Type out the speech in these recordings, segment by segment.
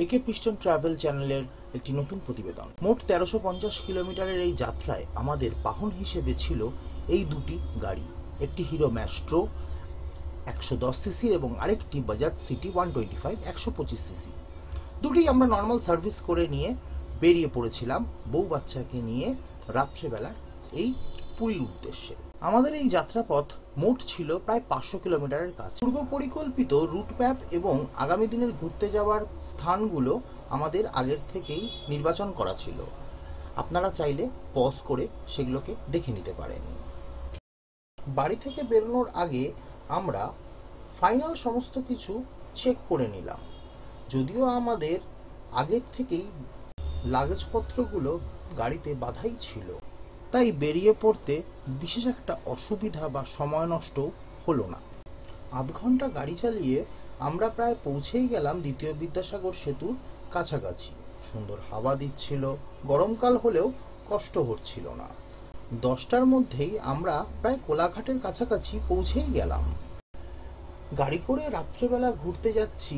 একে piston travel চ্যানেলের একটি নতুন প্রতিবেদন। মোট ১৩৫০ কিলোমিটারের এই যাত্রায় আমাদের বাহন হিসেবে ছিল এই দুটি গাড়ি, একটি হিরো ম্যাস্ট্রো ১১০ সিসির এবং আরেকটি বাজাজ সিটি 125 ১২৫ সিসি। দুটি আমরা নর্মাল সার্ভিস করে নিয়ে বেরিয়ে পড়েছিলাম বউ বাচ্চাকে নিয়ে রাত্রেবেলা এই পুরীর উদ্দেশ্যে। আমাদের এই যাত্রাপথ মোট ছিল প্রায় ৫০০ কিলোমিটারের কাছে। পূর্ব পরিকল্পিত রুট ম্যাপ এবং আগামী দিনের ঘুরতে যাওয়ার স্থানগুলো আমাদের আগের থেকেই নির্বাচন করা ছিল। আপনারা চাইলে পজ করে সেগুলোকে দেখে নিতে পারেন। বাড়ি থেকে বেরোনোর আগে আমরা ফাইনাল সমস্ত কিছু চেক করে নিলাম। যদিও আমাদের আগের থেকেই লাগেজপত্রগুলো গাড়িতে বাঁধাই ছিল, তাই বেরিয়ে পড়তে বিশেষ একটা অসুবিধা বা সময় নষ্ট হলো না। আধ ঘন্টা গাড়ি চালিয়ে আমরা প্রায় পৌঁছেই গেলাম দ্বিতীয় বিদ্যাসাগর সেতুর কাছাকাছি। সুন্দর হাওয়া দিচ্ছিল, গরমকাল হলেও কষ্ট হচ্ছিল না। ১০টার মধ্যেই আমরা প্রায় কোলাঘাটের কাছাকাছি পৌঁছেই গেলাম। গাড়ি করে রাত্রেবেলা ঘুরতে যাচ্ছি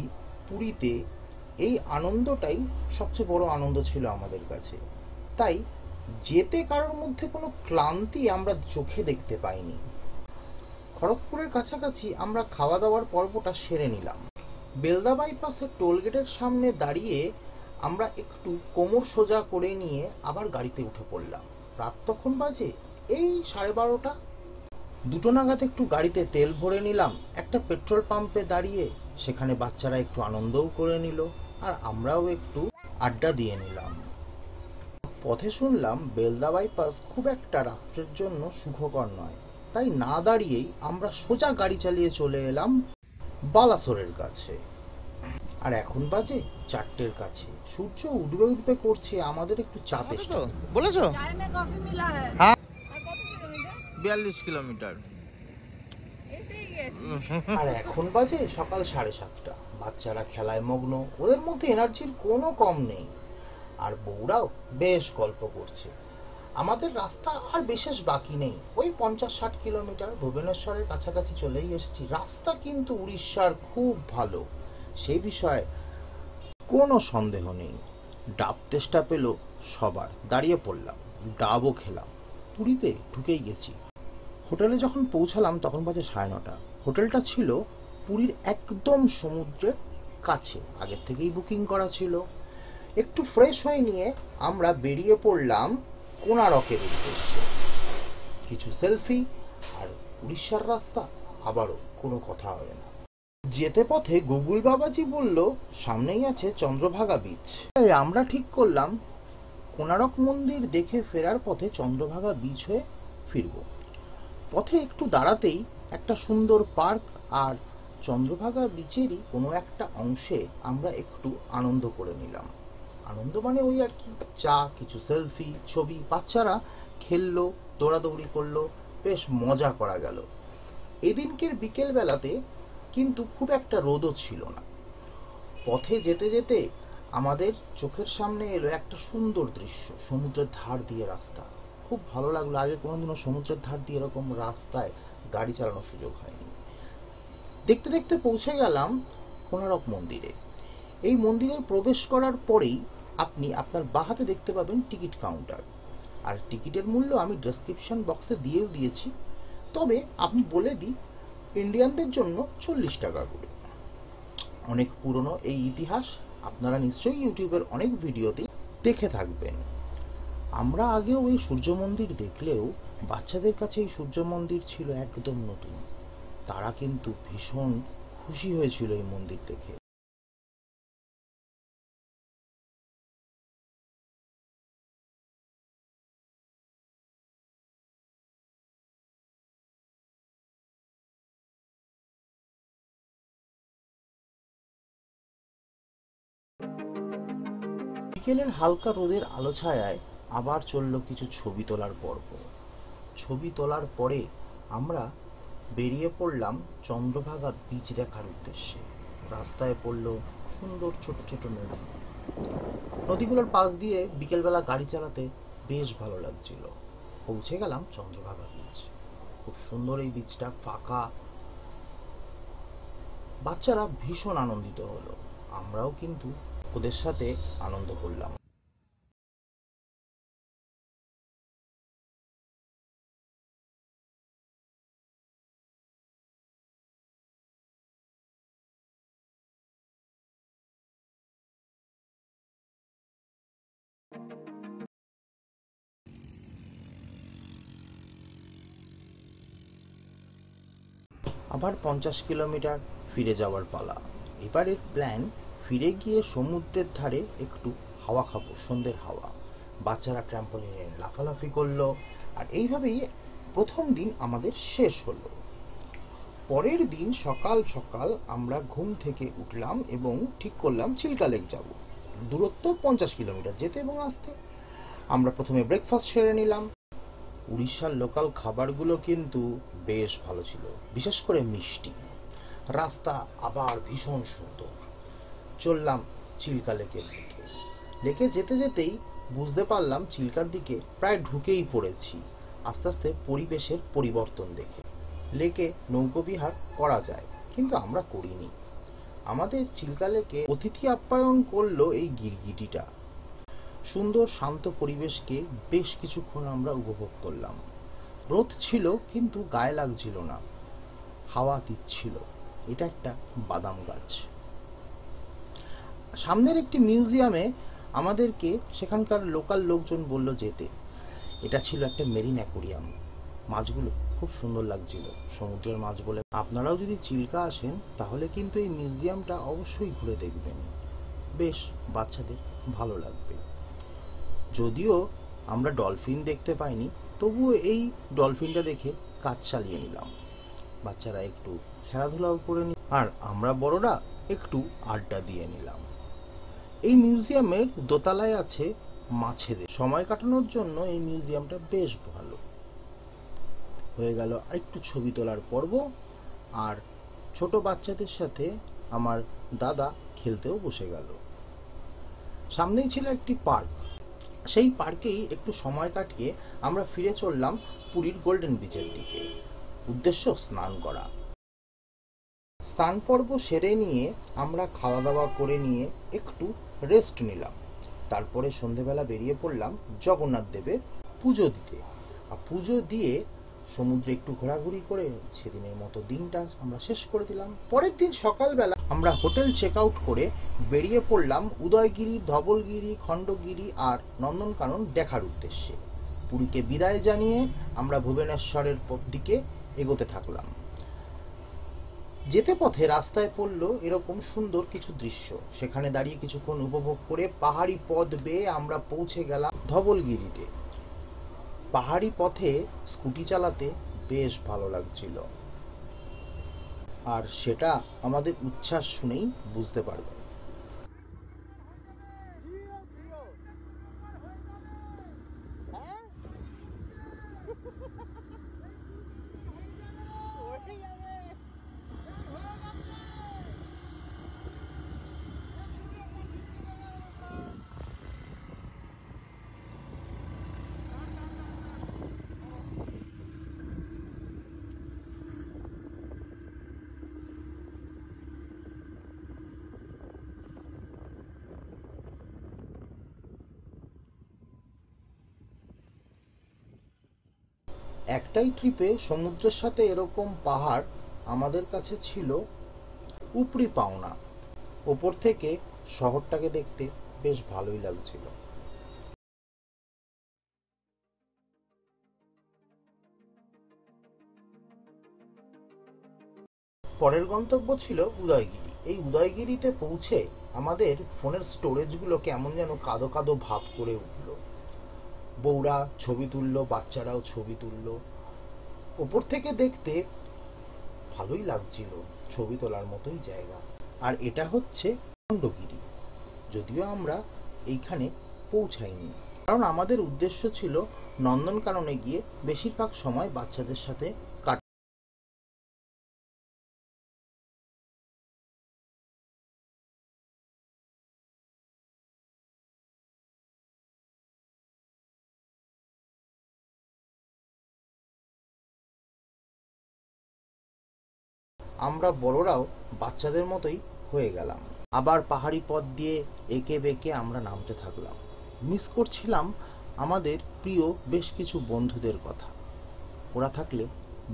পুরীতে, এই আনন্দটাই সবচেয়ে বড় আনন্দ ছিল আমাদের কাছে। তাই যেতে কারোর মধ্যে কোনো ক্লান্তি আমরা চোখে দেখতে পাইনি। খড়গপুরের কাছাকাছি আমরা খাওয়া দাওয়ার পর্বটা সেরে নিলাম। বেলদা বাইপাসের টোলগেটের সামনে দাঁড়িয়ে আমরা একটু কোমর সোজা করে নিয়ে আবার গাড়িতে উঠে পড়লাম। রাত তখন বাজে এই 12:30। 2টো নাগাদ একটু গাড়িতে তেল ভরে নিলাম একটা পেট্রোল পাম্পে দাঁড়িয়ে। সেখানে বাচ্চারা একটু আনন্দও করে নিল আর আমরাও একটু আড্ডা দিয়ে নিলাম। পথে শুনলাম বেলদা বাইপাস খুব একটা রাত্রের জন্য সুখকর নয়, তাই না দাঁড়িয়েই আমরা সোজা গাড়ি চালিয়ে চলে এলাম বালাসোরের কাছে। আর এখন বাজে 4টের কাছে। সূর্য উঠবে উঠবে করছে, আমাদের একটু চা তেষ্টা বলেছো। হ্যাঁ 42 কিলোমিটার। আর এখন বাজে সকাল 7:30। বাচ্চারা খেলায় মগ্ন, ওদের মধ্যে এনার্জির কোনো কম নেই। আর বউরাও বেশ গল্প করছে। আমাদের রাস্তা আর বিশেষ বাকি নেই, ওই 50-60 কিলোমিটার ভুবনেশ্বরের কাছাকাছি চলেই এসেছি। রাস্তা কিন্তু উড়িষ্যার খুব ভালো, সেই বিষয়ে কোনো সন্দেহ নেই। ডাব তেষ্টা পেল সবার, দাঁড়িয়ে পড়লাম, ডাবও খেলাম। পুরীতে ঢুকেই গেছি। হোটেলে যখন পৌঁছালাম তখন বাজে 9:30। হোটেলটা ছিল পুরীর একদম সমুদ্রের কাছে, আগের থেকেই বুকিং করা ছিল। একটু ফ্রেশ হয়ে নিয়ে আমরা বেরিয়ে পড়লাম কোণারকের উদ্দেশ্যে। কিছু সেলফি আর উড়িষ্যার রাস্তা আবারও কোনো কথা হবে না। যেতে পথে গুগল বাবাজি বলল সামনেই আছে চন্দ্রভাগা বিচ। তাই আমরা ঠিক করলাম কোণারক মন্দির দেখে ফেরার পথে চন্দ্রভাগা বিচ হয়ে ফিরব। পথে একটু দাঁড়াতেই একটা সুন্দর পার্ক আর চন্দ্রভাগা বিচেরই কোনো একটা অংশে আমরা একটু আনন্দ করে নিলাম। আনন্দ মানে ওই আর কি, চা, কিছু সেলফি, ছবি, বাচ্চারা খেললো, দৌড়াদৌড়ি করলো, বেশ মজা করা গেল। এদিনকের বিকেল বেলাতে কিন্তু খুব একটা রোদও ছিল না। পথে যেতে যেতে আমাদের চোখের সামনে এলো একটা সুন্দর দৃশ্য, সমুদ্রের ধার দিয়ে রাস্তা। খুব ভালো লাগলো, আগে কোনোদিনও সমুদ্রের ধার দিয়ে এরকম রাস্তায় গাড়ি চালানোর সুযোগ হয়নি। দেখতে দেখতে পৌঁছে গেলাম কোণারক মন্দিরে। এই মন্দিরের প্রবেশ করার পরেই আপনি আপনার বাঁ হাতে দেখতে পাবেন টিকিট কাউন্টার। আর টিকিটের মূল্য আমি ডেসক্রিপশন বক্সে দিয়েও দিয়েছি, তবে আমি বলে দিই ইন্ডিয়ানদের জন্য 40 টাকা করে। অনেক পুরনো এই ইতিহাস, আপনারা নিশ্চয়ই ইউটিউবের অনেক ভিডিওতে দেখে থাকবেন। আমরা আগেও এই সূর্য মন্দির দেখলেও বাচ্চাদের কাছে এই সূর্য মন্দির ছিল একদম নতুন। তারা কিন্তু ভীষণ খুশি হয়েছিল এই মন্দির দেখে। বিকেলের হালকা রোদের আলো ছায়ায় আবার চলল কিছু ছবি তোলার পর্ব। ছবি তোলার পরে আমরা বেরিয়ে পড়লাম চন্দ্রভাগা বিচ দেখার উদ্দেশ্যে। রাস্তায় পড়ল সুন্দর ছোট ছোট নদী। নদীগুলোর পাশ দিয়ে বিকেলবেলা গাড়ি চালাতে বেশ ভালো লাগছিল। পৌঁছে গেলাম চন্দ্রভাগা বিচ। খুব সুন্দর এই বিচটা, ফাঁকা। বাচ্চারা ভীষণ আনন্দিত হলো, আমরাও কিন্তু ওদের সাথে আনন্দ করলাম। আবার 50 কিলোমিটার ফিরে যাওয়ার পালা। এবারের প্ল্যান, ফিরে গিয়ে সমুদ্রের ধারে একটু হাওয়া খাবো, সন্ধ্যের হাওয়া। বাচ্চারা ট্র্যাম্পোলিনে লাফালাফি করলো, আর এইভাবেই প্রথম দিন আমাদের শেষ হলো। পরের দিন সকাল সকাল আমরা ঘুম থেকে উঠলাম এবং ঠিক করলাম চিল্কা লেক যাব। দূরত্ব 50 কিলোমিটার যেতে এবং আসতে। আমরা প্রথমে ব্রেকফাস্ট সেরে নিলাম। উড়িষ্যার লোকাল খাবারগুলো কিন্তু বেশ ভালো ছিল, বিশেষ করে মিষ্টি। রাস্তা আবার ভীষণ সুন্দর। চললাম চিল্কা লেকের দিকে। লেকে যেতে যেতেই বুঝতে পারলাম চিল্কার দিকে প্রায় ঢুকেই পড়েছি, আস্তে আস্তে পরিবেশের পরিবর্তন দেখে। লেকে নৌকোবিহার করা যায়, কিন্তু আমরা করিনি। আমাদের চিল্কা লেকে অতিথি আপ্যায়ন করলো এই গিরগিটিটা। সুন্দর শান্ত পরিবেশকে বেশ কিছুক্ষণ আমরা উপভোগ করলাম। রোদ ছিল কিন্তু গায়ে লাগছিল না, হাওয়া দিচ্ছিল। এটা একটা বাদাম গাছ। সামনের একটি মিউজিয়ামে আমাদেরকে সেখানকার লোকাল লোকজন বলল যেতে। এটা ছিল একটা মেরিন অ্যাকোরিয়াম। মাছগুলো খুব সুন্দর লাগছিল, সমুদ্রের মাছ বলে। আপনারাও যদি চিল্কা আসেন তাহলে কিন্তু এই মিউজিয়ামটা অবশ্যই ঘুরে দেখবেন, বেশ বাচ্চাদের ভালো লাগবে। যদিও আমরা ডলফিন দেখতে পাইনি, তবুও এই ডলফিনটা দেখে কাজ চালিয়ে নিলাম। বাচ্চারা একটু খেলাধুলাও করে নিল, আর আমরা বড়রা একটু আড্ডা দিয়ে নিলাম। এই মিউজিয়ামের দোতলায় আছে মাছেদের। সময় কাটানোর জন্য এই মিউজিয়ামটা বেশ ভালো। হয়ে গেল আরেকটু ছবি তোলার পর্ব, আর ছোট বাচ্চাদের সাথে আমার দাদা খেলতেও বসে গেল। সামনেই ছিল একটি পার্ক। সেই পার্কেই একটু সময় কাটিয়ে আমরা ফিরে চললাম পুরীর গোল্ডেন বিচের দিকে। উদ্দেশ্য স্নান করা। স্নান পর্ব সেরে নিয়ে আমরা খাওয়া দাওয়া করে নিয়ে একটু রেস্ট নিলাম। তারপরে সন্ধেবেলা বেরিয়ে পড়লাম জগন্নাথ দেবের পুজো দিতে। আর পুজো দিয়ে সমুদ্রে একটু ঘোরাঘুরি করে সেদিনের মতো দিনটা আমরা শেষ করে দিলাম। পরের দিন সকালবেলা আমরা হোটেল চেক আউট করে বেরিয়ে পড়লাম উদয়গিরি, ধবলগিরি, খণ্ডগিরি আর নন্দনকানন দেখার উদ্দেশ্যে। পুরীকে বিদায় জানিয়ে আমরা ভুবনেশ্বরের দিকে এগোতে থাকলাম। যেতে পথে রাস্তায় পড়ল এরকম সুন্দর কিছু দৃশ্য। সেখানে দাঁড়িয়ে কিছুক্ষণ উপভোগ করে পাহাড়ি পথ বেয়ে আমরা পৌঁছে গেলাম ধবলগিরিতে। পাহাড়ি পথে স্কুটি চালাতে বেশ ভালো লাগছিল, আর সেটা আমাদের উচ্ছ্বাস শুনেই বুঝতে পারবেন। একটাই ট্রিপে সমুদ্রের সাথে এরকম পাহাড় আমাদের কাছে ছিল উপরি পাওনা। ওপর থেকে শহরটাকে দেখতে বেশ ভালোই লাগছিল। পরের গন্তব্য ছিল উদয়গিরি। এই উদয়গিরিতে পৌঁছে আমাদের ফোনের স্টোরেজগুলো কেমন যেন কাদো কাদো ভাব করে উঠল। বউরা ছবি তুললো, বাচ্চারাও ছবি তুললো। ওপর থেকে দেখতে ভালোই লাগছিল, ছবি তোলার মতোই জায়গা। আর এটা হচ্ছে খণ্ডগিরি। যদিও আমরা এইখানে পৌঁছাইনি, কারণ আমাদের উদ্দেশ্য ছিল নন্দনকাননে গিয়ে বেশিরভাগ সময় বাচ্চাদের সাথে কাটানো। আমরা বড়রাও বাচ্চাদের মতোই হয়ে গেলাম। আবার পাহাড়ি পথ দিয়ে এঁকে বেঁকে আমরা নামতে থাকলাম। মিস করছিলাম আমাদের প্রিয় বেশ কিছু বন্ধুদের কথা। ওরা থাকলে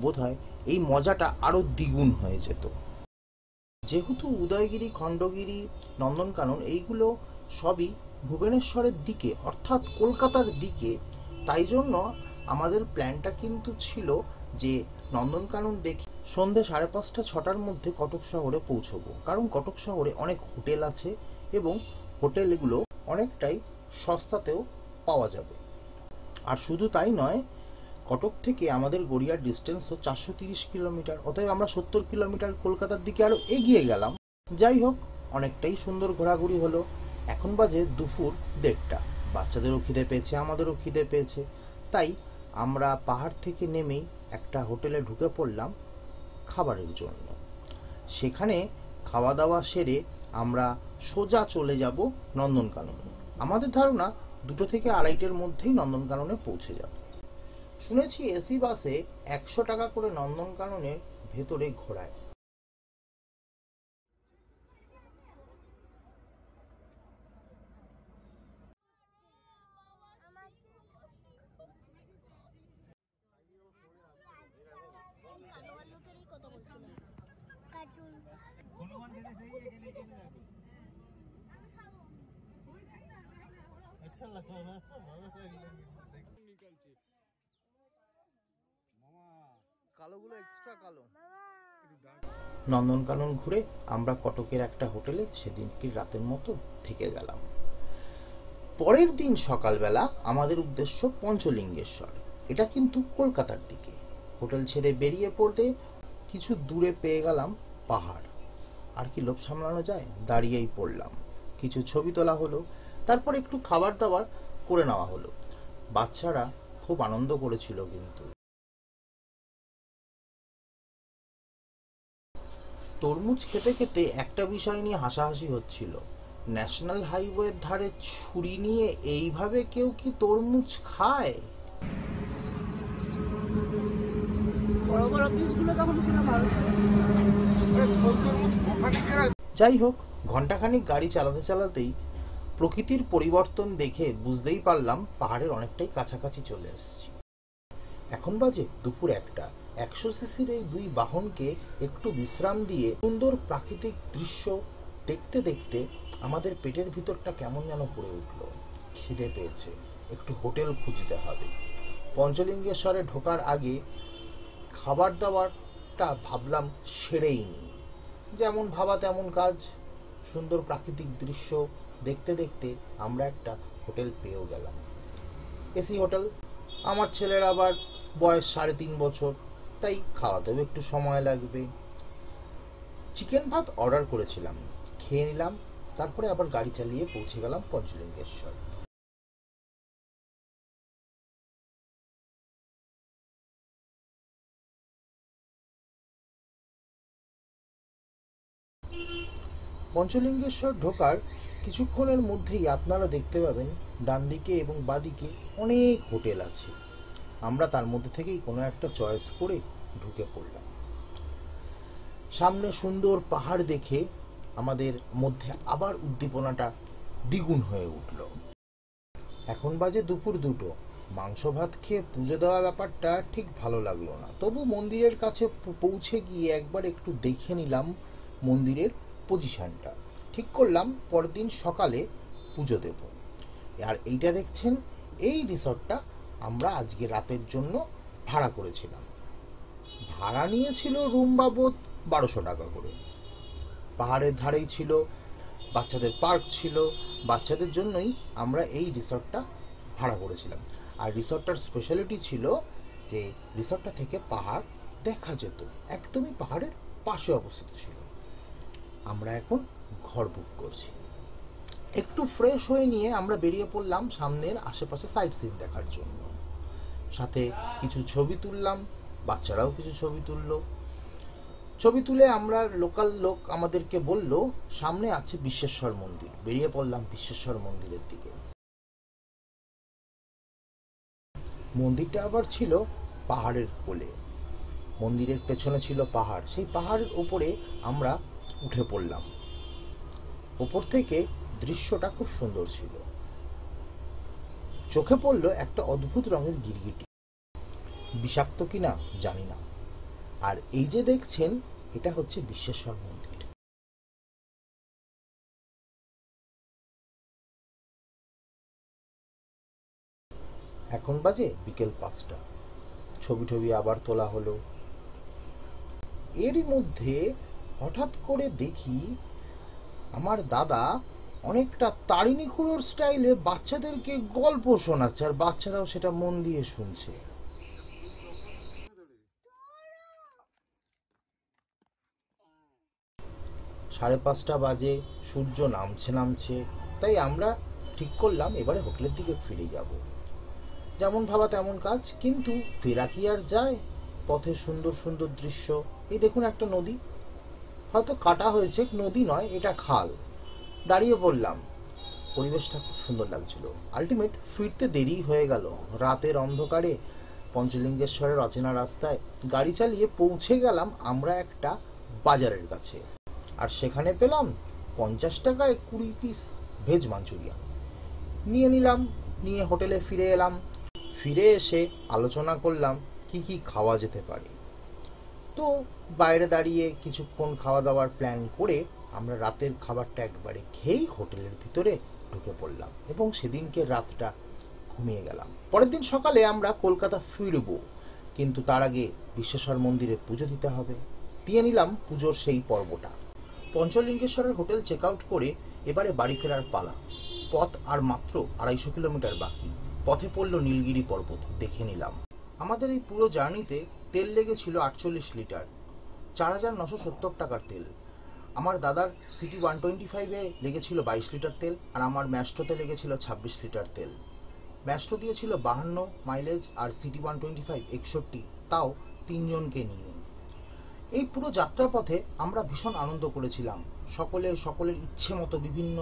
বোধহয় এই মজাটা আরো দ্বিগুণ হয়ে যেত। যেহেতু উদয়গিরি, খণ্ডগিরি, নন্দনকানন এইগুলো সবই ভুবনেশ্বরের দিকে অর্থাৎ কলকাতার দিকে, তাই জন্য আমাদের প্ল্যানটা কিন্তু ছিল যে নন্দনকানন দেখে সন্ধে 5:30 6টার মধ্যে কটক শহরে পৌঁছবো, কারণ কটক শহরে অনেক হোটেল আছে এবং হোটেলগুলো অনেকটাই সস্তাতেও পাওয়া যাবে। আর শুধু তাই নয়, কটক থেকে আমাদের গড়িয়ার ডিস্টেন্সও 430 কিলোমিটার, অতএব আমরা 70 কিলোমিটার কলকাতার দিকে আরো এগিয়ে গেলাম। যাই হোক, অনেকটাই সুন্দর ঘোরাঘুরি হলো। এখন বাজে দুপুর 1:30। বাচ্চাদেরও খিদে পেয়েছে, আমাদেরও খিদে পেয়েছে, তাই আমরা পাহাড় থেকে নেমেই একটা হোটেলে ঢুকে পড়লাম খাবারের জন্য। সেখানে খাওয়া দাওয়া সেরে আমরা সোজা চলে যাব নন্দনকানন। আমাদের ধারণা 2 থেকে 2:30টার মধ্যেই নন্দনকাননে পৌঁছে যাব। শুনেছি এসি বাসে 100 টাকা করে নন্দনকাননের ভেতরে ঘোরায়। কালোগুলো এক্সট্রা কালো। নন্দনকানন ঘুরে আমরা কটকের একটা হোটেলে সেদিন কি রাতের মতো থেকে গেলাম। পরের দিন সকালবেলা আমাদের উদ্দেশ্য পঞ্চলিঙ্গেশ্বর। এটা কিন্তু কলকাতার দিকে। হোটেল ছেড়ে বেরিয়ে পড়তে কিছু দূরে পেয়ে গেলাম পাহাড়। আর কি লোভ সামলানো যায়, দাঁড়িয়েই পড়লাম। কিছু ছবি তোলা হলো, তারপর একটু খাবার দাবার করে নেওয়া হলো। বাচ্চারা খুব আনন্দ করেছিল। কিন্তু তরমুজ খেতে খেতে একটা বিষয় নিয়ে হাসাহাসি হচ্ছিল। ন্যাশনাল হাইওয়ের ধারে ছুরি নিয়ে এইভাবে কেউ কি তরমুজ খায়? যাই হোক, ঘন্টাখানিক গাড়ি চালাতে চালাতেই প্রকৃতির পরিবর্তন দেখে বুঝতেই পারলাম পাহাড়ের অনেকটাই কাছাকাছি চলে এসেছি। এখন বাজে দুপুর 1টা। 100 সিসির এই 2 বাহনকে একটু বিশ্রাম দিয়ে সুন্দর প্রাকৃতিক দৃশ্য দেখতে দেখতে আমাদের পেটের ভিতরটা কেমন যেন করে উঠল। খিদে পেয়েছে, একটু হোটেল খুঁজতে হবে। পঞ্চলিঙ্গেশ্বরে ঢোকার আগে খাবার দাবারটা ভাবলাম সেরেই নি। যেমন ভাবা তেমন কাজ। সুন্দর প্রাকৃতিক দৃশ্য দেখতে দেখতে আমরা একটা হোটেল পেয়েও গেলাম, এসি হোটেল। আমার ছেলের আবার বয়স 3.5 বছর, তাই খাওয়াতেও একটু সময় লাগবে। চিকেন ভাত অর্ডার করেছিলাম, খেয়ে নিলাম, তারপরে আবার গাড়ি চালিয়ে পৌঁছে গেলাম পঞ্চলিঙ্গেশ্বর। পঞ্চলিঙ্গেশ্বর ঢোকার কিছুক্ষণের মধ্যেই আপনারা দেখতে পাবেন ডান দিকে এবং বাদিকে অনেক হোটেল আছে। আমরা তার মধ্যে থেকেই কোনো একটা চয়েস করে ঢুকে পড়লাম। সামনে সুন্দর পাহাড় দেখে আমাদের মধ্যে আবার উদ্দীপনাটা দ্বিগুণ হয়ে উঠল। এখন বাজে দুপুর 2টো। মাংস ভাত খেয়ে পুজো দেওয়া ব্যাপারটা ঠিক ভালো লাগলো না। তবু মন্দিরের কাছে পৌঁছে গিয়ে একবার একটু দেখে নিলাম মন্দিরের পজিশনটা। ঠিক করলাম পরদিন সকালে পুজো দেব। আর এইটা দেখছেন, এই রিসর্টটা আমরা আজকে রাতের জন্য ভাড়া করেছিলাম। ভাড়া নিয়েছিল রুম বাবদ 1200 টাকা করে। পাহাড়ের ধারেই ছিল, বাচ্চাদের পার্ক ছিল। বাচ্চাদের জন্যই আমরা এই রিসর্টটা ভাড়া করেছিলাম। আর রিসর্টটার স্পেশালিটি ছিল যে রিসর্টটা থেকে পাহাড় দেখা যেত, একদমই পাহাড়ের পাশে অবস্থিত ছিল। আমরা এখন ঘর বুক করছি। একটু ফ্রেশ হয়ে নিয়ে আমরা বেরিয়ে পড়লাম সামনের আশেপাশে সাইট সিন দেখার জন্য। সাথে কিছু ছবি তুললাম, বাচ্চারাও কিছু ছবি তুললো। ছবি তুলে আমরা লোকাল লোক আমাদেরকে বলল সামনে আছে বিশ্বেশ্বর মন্দির। বেরিয়ে পড়লাম বিশ্বেশ্বর মন্দিরের দিকে। মন্দিরটা আবার ছিল পাহাড়ের কোলে। মন্দিরের পেছনে ছিল পাহাড়, সেই পাহাড়ের উপরে আমরা উঠে পড়লাম। ওপর থেকে দৃশ্যটা খুব সুন্দর ছিল। চোখে পড়ল একটা অদ্ভুত রঙের গিরগিটি, বিষাক্ত কিনা জানি না। আর এই যে দেখছেন, এটা হচ্ছে বিশ্বেশ্বর মন্দির। এখন বাজে বিকেল 5টা। ছবি টবি আবার তোলা হলো। এরই মধ্যে হঠাৎ করে দেখি আমার দাদা অনেকটা তারিণী খুড়োর স্টাইলে বাচ্চাদেরকে গল্প শোনাচ্ছে, আর বাচ্চারাও সেটা মন দিয়ে শুনছে। 5:30 বাজে, সূর্য নামছে নামছে। তাই আমরা ঠিক করলাম এবারে হোটেলের দিকে ফিরে যাব। যেমন ভাবা তেমন কাজ, কিন্তু ফেরা কি আর যায়? পথে সুন্দর সুন্দর দৃশ্য। এই দেখুন একটা নদী, হয়তো কাটা হয়েছে, নদী নয়, এটা খাল। দাঁড়িয়ে পড়লাম, পরিবেশটা খুব সুন্দর লাগছিল। আলটিমেট ফিরতে দেরি হয়ে গেল। রাতের অন্ধকারে পঞ্চলিঙ্গেশ্বরের অচেনা রাস্তায় গাড়ি চালিয়ে পৌঁছে গেলাম আমরা একটা বাজারের কাছে। আর সেখানে পেলাম 50 টাকায় 20 পিস ভেজ মাঞ্চুরিয়ান। নিয়ে নিলাম, নিয়ে হোটেলে ফিরে এলাম। ফিরে এসে আলোচনা করলাম কি কি খাওয়া যেতে পারে। তো বাইরে দাঁড়িয়ে কিছুক্ষণ খাওয়া দাওয়ার প্ল্যান করে আমরা রাতের খাবারটা একবারে খেয়েই হোটেলের ভিতরে ঢুকে পড়লাম এবং সেদিনকে রাতটা ঘুমিয়ে গেলাম। পরের দিন সকালে আমরা কলকাতা ফিরব, কিন্তু তার আগে বিশ্বেশ্বর মন্দিরে পুজো দিতে হবে। দিয়ে নিলাম পুজোর সেই পর্বটা। পঞ্চলিঙ্গেশ্বরের হোটেল চেক আউট করে এবারে বাড়ি ফেরার পালা। পথ আর মাত্র 250 কিলোমিটার বাকি। পথে পড়ল নীলগিরি পর্বত, দেখে নিলাম। আমাদের এই পুরো জার্নিতে তেল লেগেছিল 48 লিটার, 4970 টাকার তেল। আমার দাদার সিটি 125-এ লেগেছিল 22 লিটার তেল, আর আমার ম্যাস্ট্রোতে লেগেছিল 26 লিটার তেল। ম্যাস্ট্রো দিয়েছিল 52 মাইলেজ, আর সিটি 125 61, তাও 3 জনকে নিয়ে। এই পুরো যাত্রাপথে আমরা ভীষণ আনন্দ করেছিলাম। সকলের ইচ্ছে মতো বিভিন্ন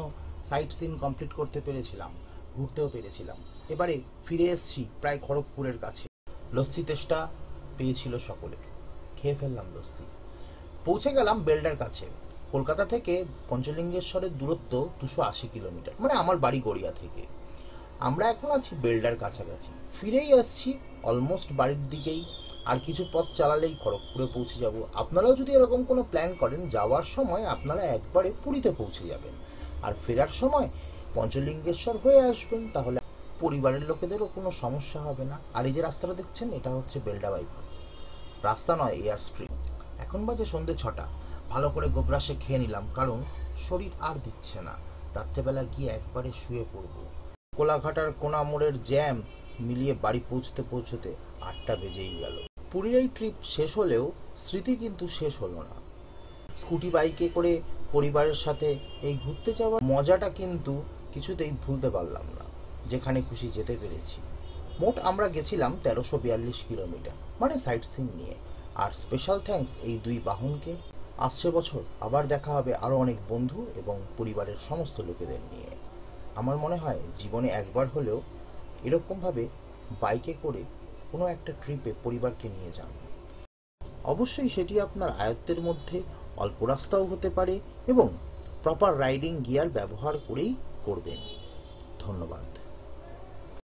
সাইট সিন কমপ্লিট করতে পেরেছিলাম, ঘুরতেও পেরেছিলাম। এবারে ফিরে এসেছি প্রায় খড়গপুরের কাছে। লস্যি তেষ্টা পেয়েছিল সকলের, খেয়ে ফেললাম লস্যি। পৌঁছে গেলাম বেলডার কাছে। কলকাতা থেকে পঞ্চলিঙ্গেশ্বরের দূরত্ব 280 কিলোমিটার, মানে আমার বাড়ি গড়িয়া থেকে। আমরা এখন আছি বেলডার কাছাকাছি, ফিরেই আসছি অলমোস্ট বাড়ির দিকেই। আর কিছু পথ চালালেই খড়গপুরে পৌঁছে যাব। আপনারাও যদি এরকম কোনো প্ল্যান করেন, যাওয়ার সময় আপনারা একবারে পুরীতে পৌঁছে যাবেন, আর ফেরার সময় পঞ্চলিঙ্গেশ্বর হয়ে আসবেন, তাহলে পরিবারের লোকেদেরও কোনো সমস্যা হবে না। আর এই যে রাস্তাটা দেখছেন, এটা হচ্ছে বেলডা বাইপাস, রাস্তা নয়, এয়ার স্ট্রিম। এখন বাজে সন্ধ্যে 6টা। ভালো করে গোবরাসে খেয়ে নিলাম, কারণ শরীর আর দিচ্ছে না। রাত্রেবেলা গিয়ে একবারে শুয়ে পড়ব। কোলাঘাটার কোনা মোড়ের জ্যাম মিলিয়ে বাড়ি পৌঁছতে পৌঁছতে 8টা বেজেই গেল। পুরীর এই ট্রিপ শেষ হলেও স্মৃতি কিন্তু শেষ হলো না। স্কুটি বাইকে করে পরিবারের সাথে এই ঘুরতে যাওয়ার মজাটা কিন্তু কিছুতেই ভুলতে পারলাম না। যেখানে খুশি যেতে পেরেছি। মোট আমরা গেছিলাম 1342 কিলোমিটার, মানে সাইট সিন নিয়ে। আর স্পেশাল থ্যাঙ্কস এই 2 বাহনকে। আসছে বছর আবার দেখা হবে আরো অনেক বন্ধু এবং পরিবারের সমস্ত লোকেদের নিয়ে। আমার মনে হয় জীবনে একবার হলেও এরকমভাবে বাইকে করে কোনো একটা ট্রিপে পরিবারকে নিয়ে যান। অবশ্যই সেটি আপনার আয়ত্তের মধ্যে, অল্প রাস্তাও হতে পারে, এবং প্রপার রাইডিং গিয়ার ব্যবহার করেই করবেন। ধন্যবাদ।